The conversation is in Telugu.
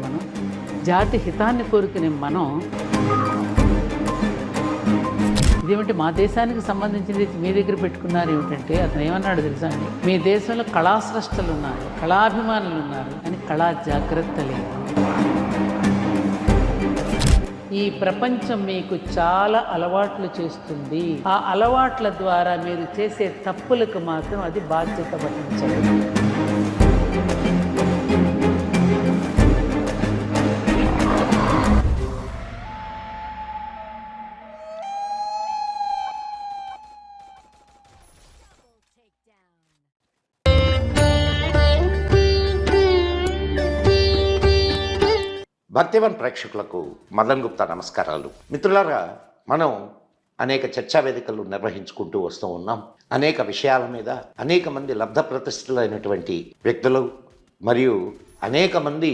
మనం జాతి హితాన్ని కోరుకునే మనం ఇదేమిటి మా దేశానికి సంబంధించింది మీ దగ్గర పెట్టుకున్నారు ఏమిటంటే అతను ఏమన్నాడు తెలుసా అండి, మీ దేశంలో కళాస్రష్టలు ఉన్నారు, కళాభిమానులు ఉన్నారు అని కళా జాగ్రత్త లేదు. ఈ ప్రపంచం మీకు చాలా అలవాట్లు చేస్తుంది, ఆ అలవాట్ల ద్వారా మీరు చేసే తప్పులకు మాత్రం అది బాధ్యత వహించదు. భక్తివన్ ప్రేక్షకులకు మదన్ గుప్తా నమస్కారాలు. మిత్రులారా, మనం అనేక చర్చా వేదికలు నిర్వహించుకుంటూ వస్తూ ఉన్నాం. అనేక విషయాల మీద అనేక మంది లబ్ధ ప్రతిష్ఠులైనటువంటి వ్యక్తులు మరియు అనేక మంది